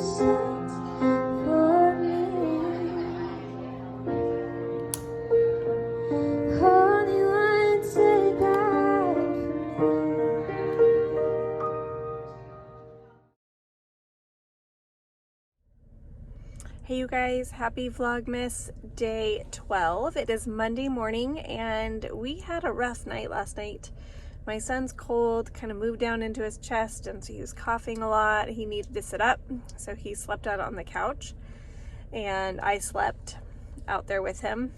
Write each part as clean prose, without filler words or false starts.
Hey you guys, happy Vlogmas day 12. It is Monday morning and we had a rough night last night. My son's cold kind of moved down into his chest, and so he was coughing a lot. He needed to sit up, so he slept out on the couch and I slept out there with him.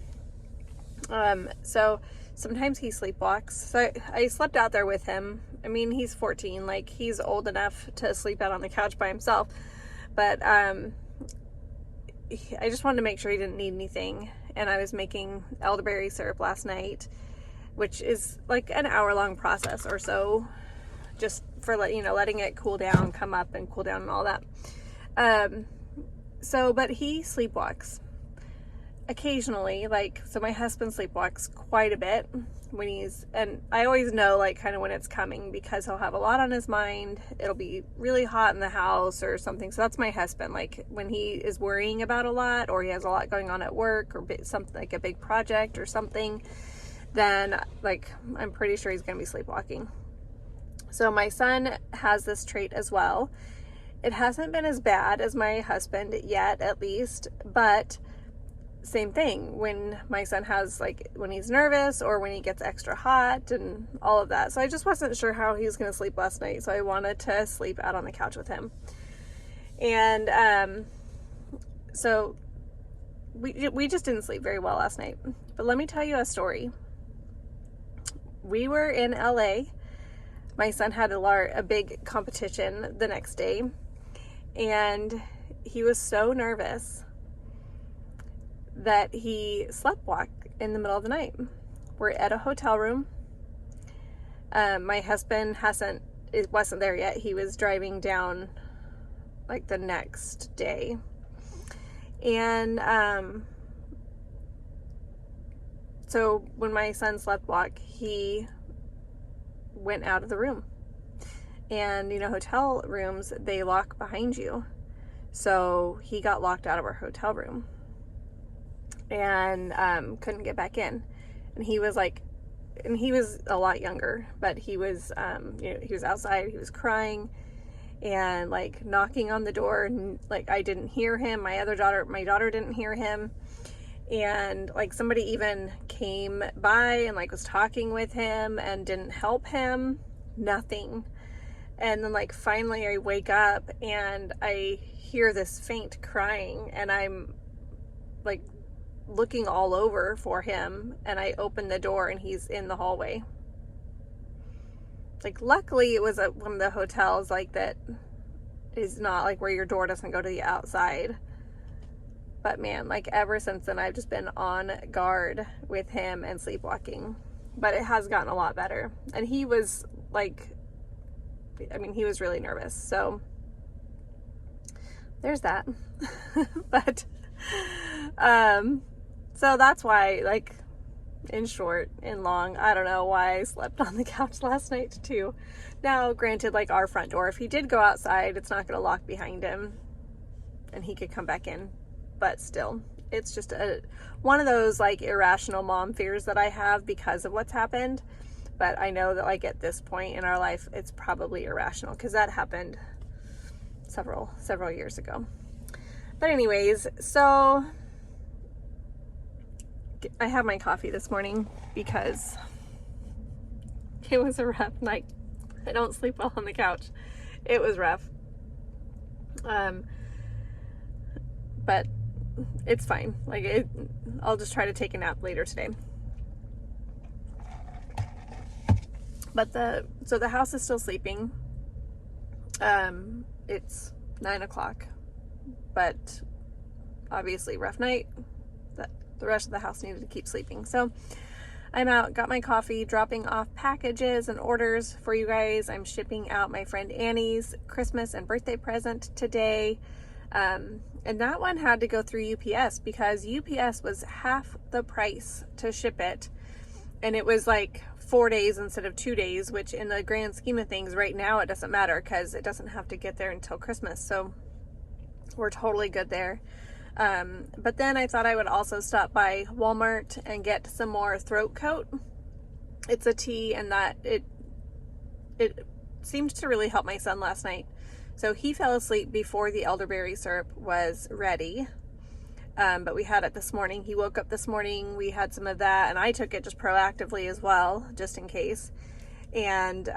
So sometimes he sleepwalks. So I slept out there with him. I mean, he's 14, like he's old enough to sleep out on the couch by himself, but I just wanted to make sure he didn't need anything, and I was making elderberry syrup last night, which is like an hour-long process or so, just for letting it cool down, come up and cool down and all that. But he sleepwalks occasionally, so my husband sleepwalks quite a bit when and I always know kind of when it's coming, because he'll have a lot on his mind. It'll be really hot in the house or something. So that's my husband, when he is worrying about a lot, or he has a lot going on at work, or something like a big project or something, then I'm pretty sure he's gonna be sleepwalking. So my son has this trait as well. It hasn't been as bad as my husband yet, at least, but same thing when my son has, when he's nervous or when he gets extra hot and all of that. So I just wasn't sure how he was going to sleep last night, so I wanted to sleep out on the couch with him. And so we just didn't sleep very well last night. But let me tell you a story. We were in LA. My son had a big competition the next day, and he was so nervous that he sleptwalked in the middle of the night. We're at a hotel room. My husband wasn't there yet. He was driving down the next day. And so when my son sleptwalked, he went out of the room. And hotel rooms, they lock behind you. So he got locked out of our hotel room and couldn't get back in. And he was a lot younger, but he was he was outside, he was crying and knocking on the door, and I didn't hear him. My daughter didn't hear him, and somebody even came by and was talking with him and didn't help him. Nothing. And then finally I wake up and I hear this faint crying, and I'm looking all over for him, and I open the door and he's in the hallway. Luckily it was at one of the hotels that is not where your door doesn't go to the outside. But man, ever since then I've just been on guard with him and sleepwalking. But it has gotten a lot better. And he was he was really nervous. So there's that. But so that's why, in short, in long, I don't know why I slept on the couch last night too. Now, granted, our front door, if he did go outside, it's not going to lock behind him and he could come back in. But still, it's just one of those irrational mom fears that I have because of what's happened. But I know that at this point in our life, it's probably irrational, because that happened several years ago. But anyways, so I have my coffee this morning because it was a rough night. I don't sleep well on the couch. It was rough. But it's fine. I'll just try to take a nap later today. But so the house is still sleeping. It's 9 o'clock, but obviously rough night. The rest of the house needed to keep sleeping. So I'm out, got my coffee, dropping off packages and orders for you guys. I'm shipping out my friend Annie's Christmas and birthday present today. And that one had to go through UPS because UPS was half the price to ship it. And it was 4 days instead of 2 days, which in the grand scheme of things right now, it doesn't matter because it doesn't have to get there until Christmas. So We're totally good there. But then I thought I would also stop by Walmart and get some more throat coat. It's a tea, and that it seemed to really help my son last night. So he fell asleep before the elderberry syrup was ready. But we had it this morning. He woke up this morning, we had some of that, and I took it just proactively as well, just in case. And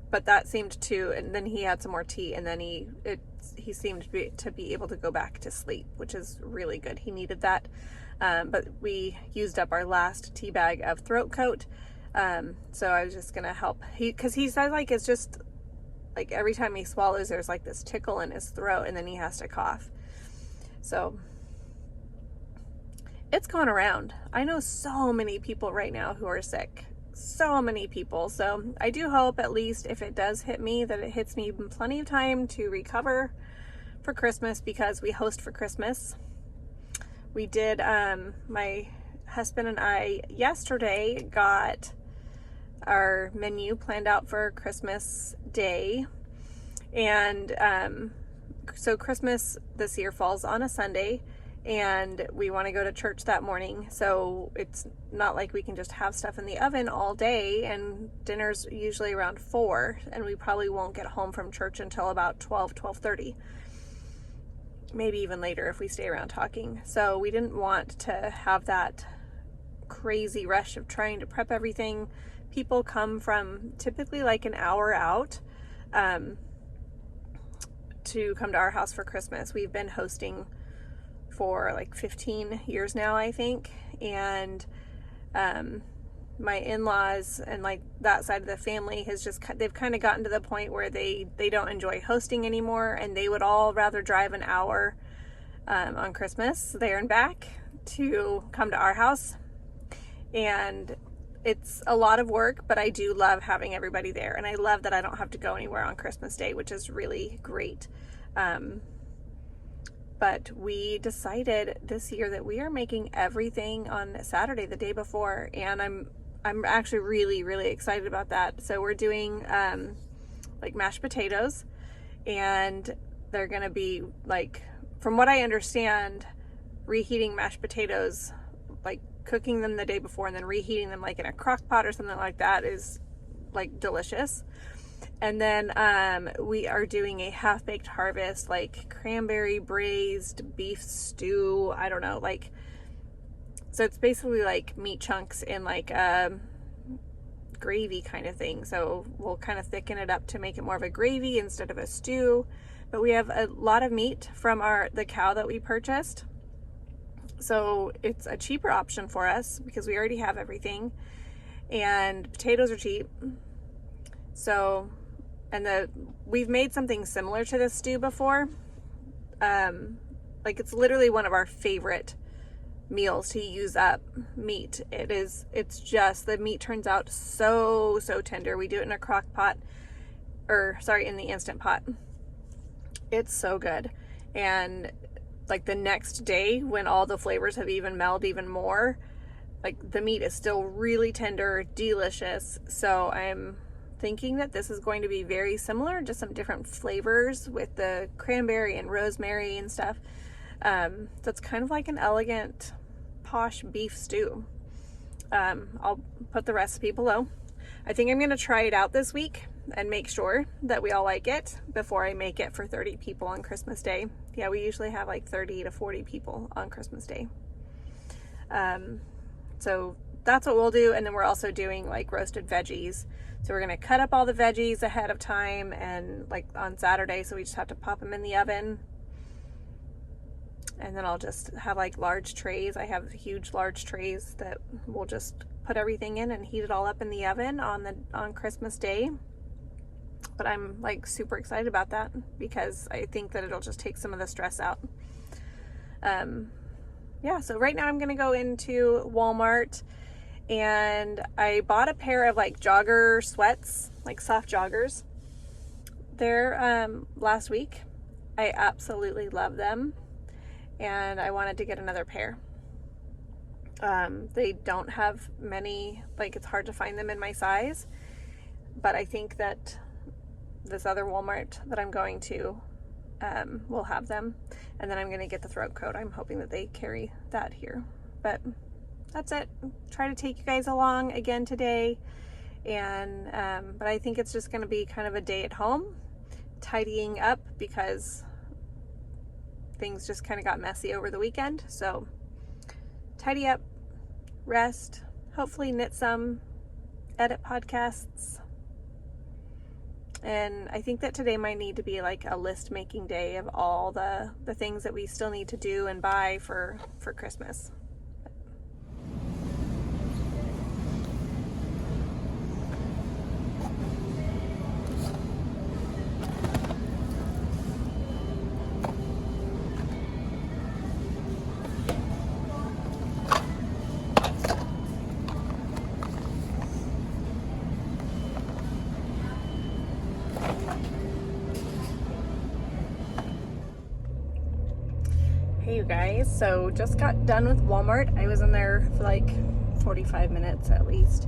but that seemed to, and then he had some more tea, and then he seemed to be able to go back to sleep, which is really good. He needed that. But we used up our last tea bag of throat coat. So I was just gonna help, because he says like it's just like every time he swallows there's like this tickle in his throat, and then he has to cough. So it's gone around. I know so many people right now who are sick. So many people. So I do hope, at least if it does hit me, that it hits me in plenty of time to recover for Christmas, because we host for Christmas. We did, my husband and I yesterday got our menu planned out for Christmas Day. And so Christmas this year falls on a Sunday, and we want to go to church that morning. So it's not like we can just have stuff in the oven all day, and dinner's usually around 4, and we probably won't get home from church until about 12:30. Maybe even later if we stay around talking. So we didn't want to have that crazy rush of trying to prep everything. People come from typically like an hour out to come to our house for Christmas. We've been hosting for like 15 years now, I think. And my in-laws and like that side of the family has just, they've kind of gotten to the point where they don't enjoy hosting anymore, and they would all rather drive an hour on Christmas there and back to come to our house. And it's a lot of work, but I do love having everybody there, and I love that I don't have to go anywhere on Christmas Day, which is really great. But we decided this year that we are making everything on Saturday, the day before, and I'm actually really, really excited about that. So we're doing like mashed potatoes, and they're gonna be like, from what I understand, reheating mashed potatoes, like cooking them the day before and then reheating them like in a crock pot or something like that, is like delicious. And then we are doing a half-baked harvest, like cranberry braised beef stew. I don't know, like, so it's basically like meat chunks in like a gravy kind of thing. So we'll kind of thicken it up to make it more of a gravy instead of a stew. But we have a lot of meat from the cow that we purchased. So it's a cheaper option for us because we already have everything, and potatoes are cheap. So, and we've made something similar to this stew before. Like it's literally one of our favorite meals to use up meat. It's just, the meat turns out so tender. We do it in a crock pot, in the Instant Pot. It's so good. And like the next day, when all the flavors have even melded even more, like the meat is still really tender, delicious. So I'm thinking that this is going to be very similar, just some different flavors with the cranberry and rosemary and stuff. So it's kind of like an elegant, posh beef stew. I'll put the recipe below. I think I'm going to try it out this week and make sure that we all like it before I make it for 30 people on Christmas Day. Yeah, we usually have like 30 to 40 people on Christmas Day. So that's what we'll do. And then we're also doing like roasted veggies. So we're going to cut up all the veggies ahead of time, and like on Saturday, so we just have to pop them in the oven. And then I'll just have like large trays. I have huge large trays that we'll just put everything in and heat it all up in the oven on Christmas Day. But I'm like super excited about that because I think that it'll just take some of the stress out. Yeah, so right now I'm gonna go into Walmart, and I bought a pair of like jogger sweats, like soft joggers. They're last week. I absolutely love them, and I wanted to get another pair. They don't have many, like it's hard to find them in my size, but I think that this other Walmart that I'm going to we'll have them. And then I'm going to get the throat coat. I'm hoping that they carry that here. But that's it. Try to take you guys along again today. And but I think it's just going to be kind of a day at home, tidying up, because things just kind of got messy over the weekend. So tidy up, rest, hopefully knit some, edit podcasts. And I think that today might need to be like a list making day of all the things that we still need to do and buy for Christmas. Hey you guys, so just got done with Walmart. I was in there for like 45 minutes at least.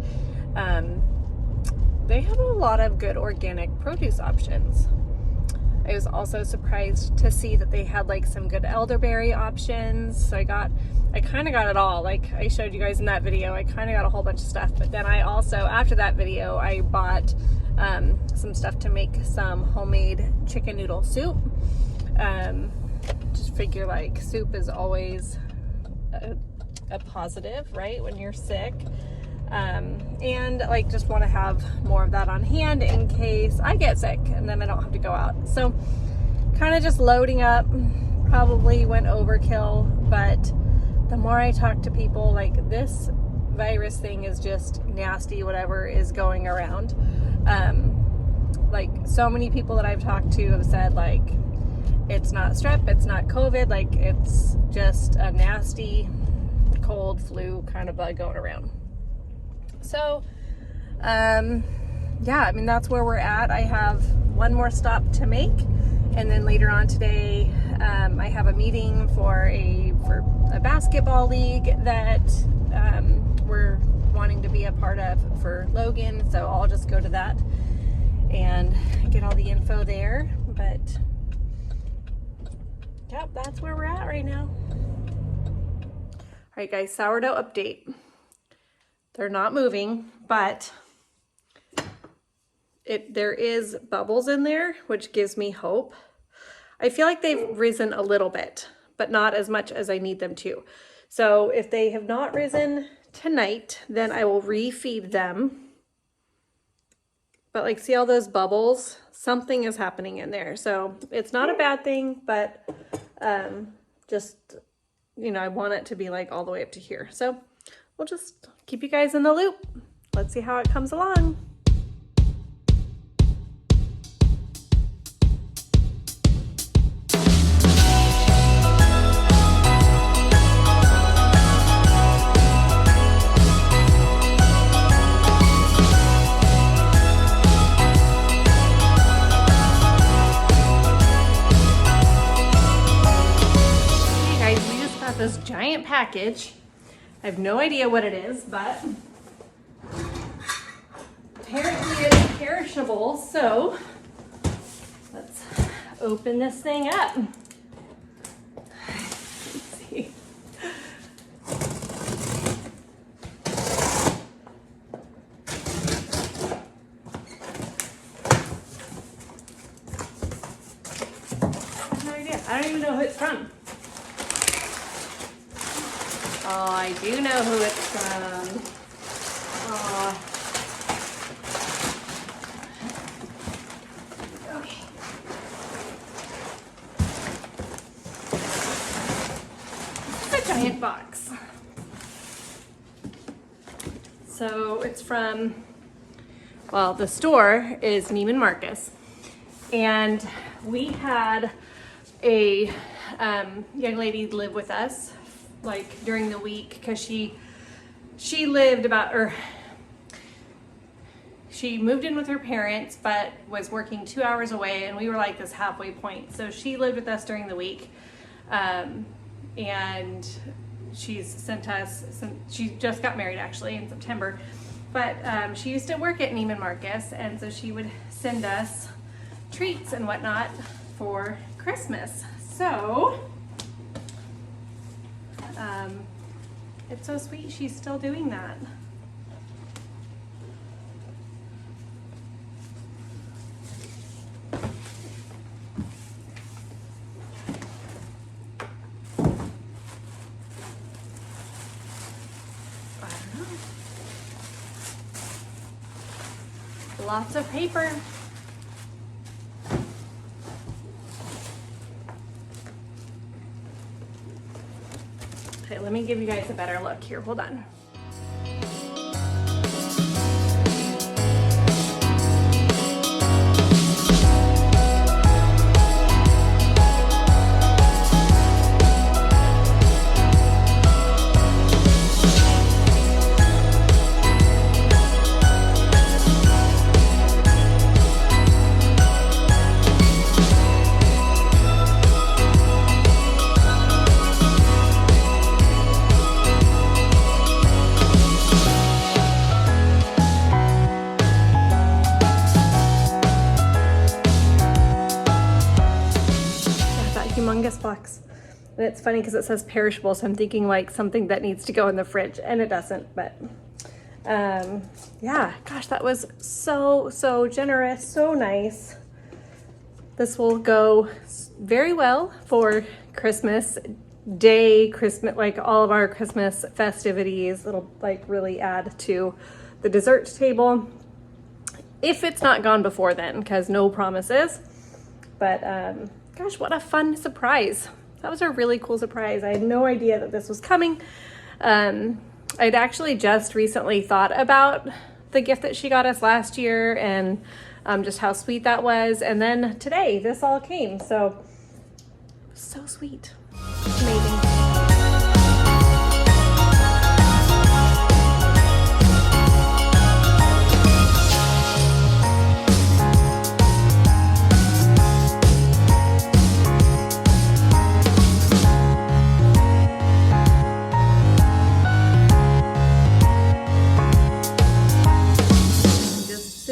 They have a lot of good organic produce options. I was also surprised to see that they had like some good elderberry options. So I kind of got it all. Like I showed you guys in that video, I kind of got a whole bunch of stuff. But then I also, after that video, I bought some stuff to make some homemade chicken noodle soup. Just figure like soup is always a positive, right, when you're sick. And like just want to have more of that on hand in case I get sick and then I don't have to go out. So kind of just loading up, probably went overkill, but the more I talk to people, like this virus thing is just nasty, whatever is going around. Like so many people that I've talked to have said like, it's not strep, it's not COVID, like it's just a nasty cold flu kind of bug going around. So, yeah, I mean, that's where we're at. I have one more stop to make, and then later on today, I have a meeting for a basketball league that we're wanting to be a part of for Logan, so I'll just go to that and get all the info there, but yep, that's where we're at right now. All right, guys, sourdough update. They're not moving, but there is bubbles in there, which gives me hope. I feel like they've risen a little bit, but not as much as I need them to. So if they have not risen tonight, then I will refeed them. But like, see all those bubbles? Something is happening in there. So it's not a bad thing, but just, you know, I want it to be like all the way up to here. So we'll just keep you guys in the loop. Let's see how it comes along. This giant package. I have no idea what it is, but apparently it's perishable, so let's open this thing up. Let's see. I have no idea. I don't even know who it's from. Oh, I do know who it's from. Oh. Okay. It's a giant box. So it's from, well, the store is Neiman Marcus. And we had a young lady live with us like during the week, because she lived about, or she moved in with her parents but was working 2 hours away, and we were like this halfway point. So she lived with us during the week, and she's sent us she just got married actually in September, but she used to work at Neiman Marcus, and so she would send us treats and whatnot for Christmas. So, it's so sweet she's still doing that. Lots of paper. Okay, let me give you guys a better look here. Hold on. Humongous box. And it's funny because it says perishable, so I'm thinking like something that needs to go in the fridge, and it doesn't. But yeah, gosh, that was so generous, so nice. This will go very well for Christmas Day, Christmas, like all of our Christmas festivities. It'll like really add to the dessert table, if it's not gone before then, because no promises. But gosh, what a fun surprise. That was a really cool surprise. I had no idea that this was coming. I'd actually just recently thought about the gift that she got us last year and just how sweet that was. And then today, this all came. So sweet. Amazing.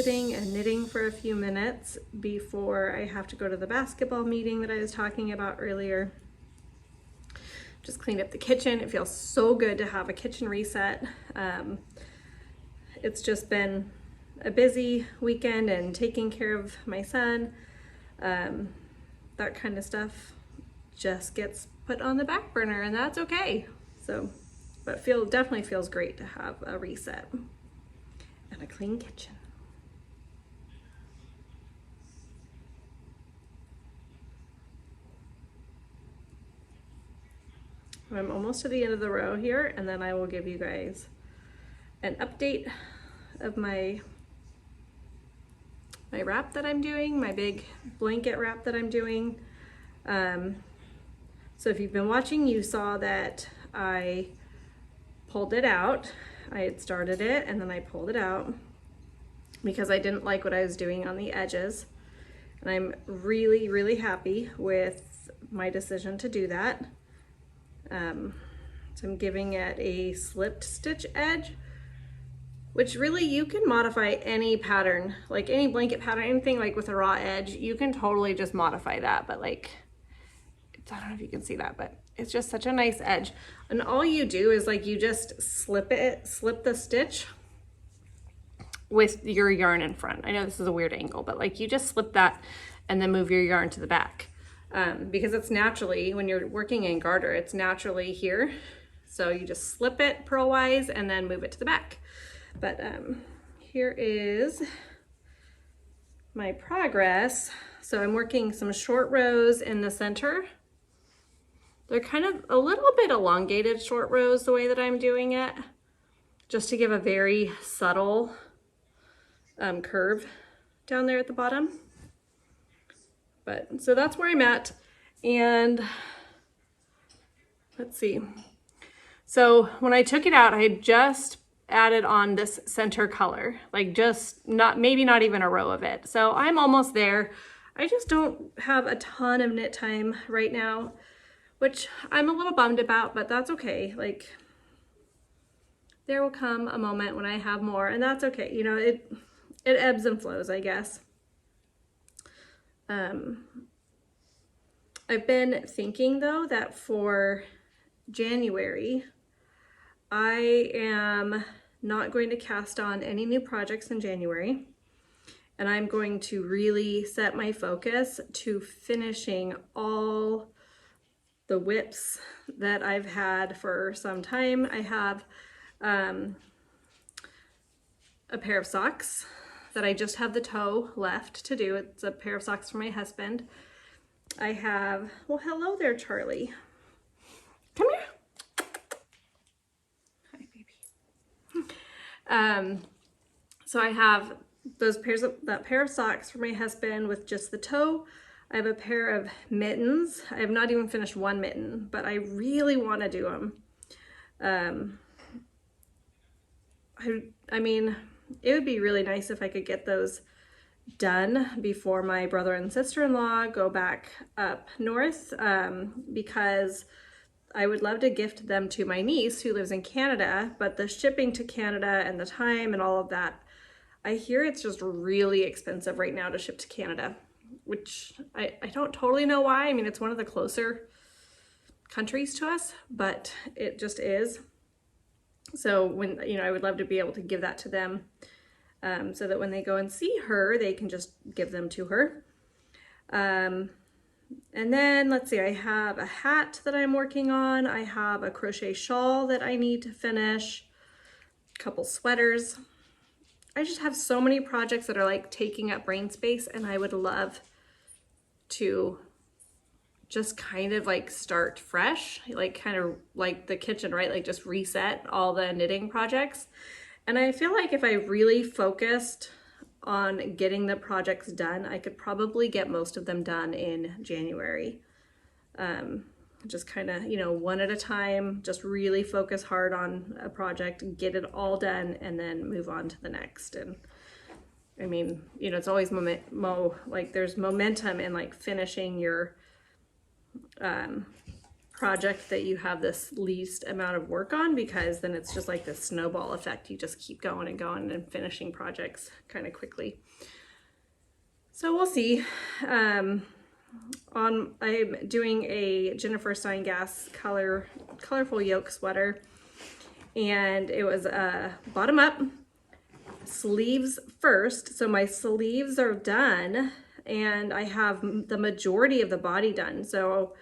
And knitting for a few minutes before I have to go to the basketball meeting that I was talking about earlier. Just cleaned up the kitchen. It feels so good to have a kitchen reset. It's just been a busy weekend and taking care of my son. That kind of stuff just gets put on the back burner, and that's okay. So, but definitely feels great to have a reset and a clean kitchen. I'm almost to the end of the row here, and then I will give you guys an update of my wrap that I'm doing, my big blanket wrap that I'm doing. So if you've been watching, you saw that I pulled it out. I had started it and then I pulled it out because I didn't like what I was doing on the edges. And I'm really, really happy with my decision to do that. So I'm giving it a slipped stitch edge, which really you can modify any pattern, like any blanket pattern, anything like with a raw edge, you can totally just modify that. But like, I don't know if you can see that, but it's just such a nice edge. And all you do is like, you just slip the stitch with your yarn in front. I know this is a weird angle, but like you just slip that and then move your yarn to the back. Because it's naturally, when you're working in garter, it's naturally here. So you just slip it purlwise and then move it to the back. But here is my progress. So I'm working some short rows in the center. They're kind of a little bit elongated short rows the way that I'm doing it, just to give a very subtle curve down there at the bottom. But so that's where I'm at. And let's see. So when I took it out, I had just added on this center color, like just maybe not even a row of it. So I'm almost there. I just don't have a ton of knit time right now, which I'm a little bummed about, but that's okay. Like, there will come a moment when I have more, and that's okay. You know, it ebbs and flows, I guess. I've been thinking though that for January, I am not going to cast on any new projects in January, and I'm going to really set my focus to finishing all the whips that I've had for some time. I have a pair of socks that I just have the toe left to do. It's a pair of socks for my husband. I have, well, hello there, Charlie. Come here. Hi, baby. So I have that pair of socks for my husband with just the toe. I have a pair of mittens. I have not even finished one mitten, but I really want to do them. I mean, it would be really nice if I could get those done before my brother and sister-in-law go back up north, because I would love to gift them to my niece who lives in Canada, but the shipping to Canada and the time and all of that, I hear it's just really expensive right now to ship to Canada, which I don't totally know why. I mean, it's one of the closer countries to us, but it just is. So when, you know, I would love to be able to give that to them, so that when they go and see her, they can just give them to her. And then let's see, I have a hat that I'm working on. I have a crochet shawl that I need to finish, a couple sweaters. I just have so many projects that are like taking up brain space, and I would love to just kind of like start fresh, like kind of like the kitchen, right? Like just reset all the knitting projects. And I feel like if I really focused on getting the projects done, I could probably get most of them done in January. Just kind of, you know, one at a time, just really focus hard on a project, get it all done, and then move on to the next. And I mean, you know, it's always like there's momentum in like finishing your project that you have this least amount of work on, because then it's just like this snowball effect. You just keep going and going and finishing projects kind of quickly. So we'll see. I'm doing a Jennifer Steingass colorful yoke sweater, and it was bottom up, sleeves first. So my sleeves are done, and I have the majority of the body done. So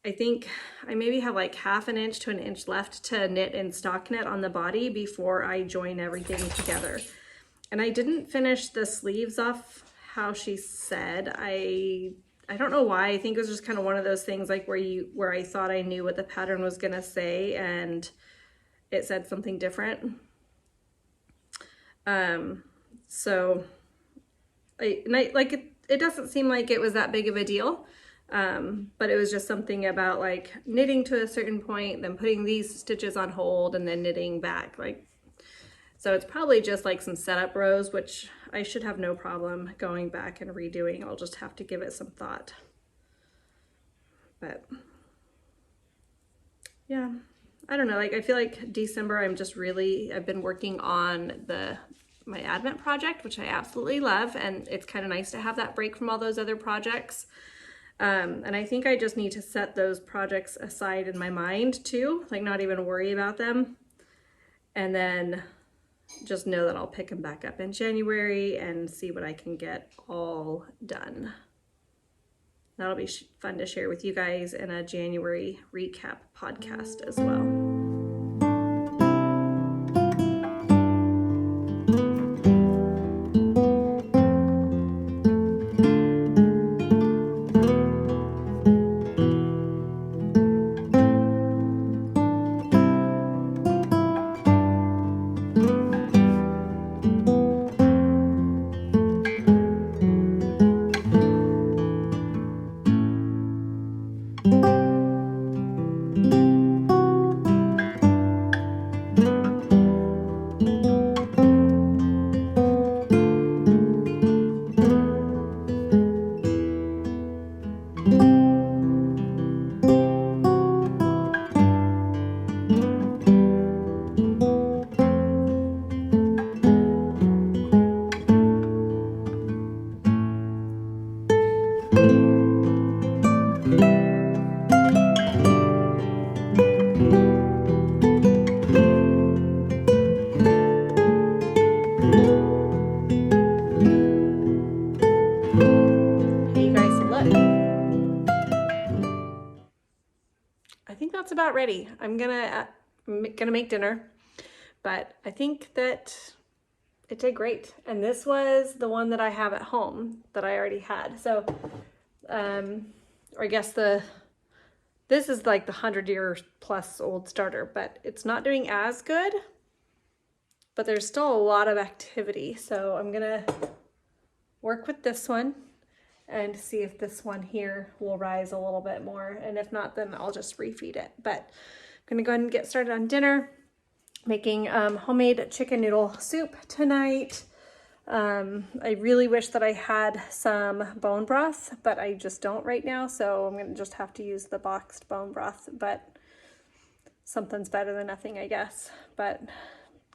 I think I maybe have like half an inch to an inch left to knit and stock knit on the body before I join everything together. And I didn't finish the sleeves off how she said. I don't know why. I think it was just kind of one of those things like where I thought I knew what the pattern was gonna say and it said something different. So it doesn't seem like it was that big of a deal. But it was just something about like knitting to a certain point, then putting these stitches on hold and then knitting back. So it's probably just like some setup rows, which I should have no problem going back and redoing. I'll just have to give it some thought. But yeah, I don't know. Like I feel like December, I've been working on my Advent project, which I absolutely love. And it's kind of nice to have that break from all those other projects. And I think I just need to set those projects aside in my mind too, like not even worry about them. And then just know that I'll pick them back up in January and see what I can get all done. That'll be fun to share with you guys in a January recap podcast as well. that's about ready. I'm gonna make dinner, but I think that it did great. And this was the one that I have at home that I already had. So, or I guess this is like the 100-year plus old starter, but it's not doing as good, but there's still a lot of activity. So I'm gonna work with this one and see if this one here will rise a little bit more. And if not, then I'll just refeed it. But I'm gonna go ahead and get started on dinner. Making homemade chicken noodle soup tonight. I really wish that I had some bone broth, but I just don't right now. So I'm gonna just have to use the boxed bone broth, but something's better than nothing, I guess. But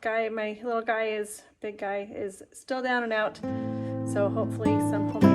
my little guy big guy is still down and out. So hopefully some homemade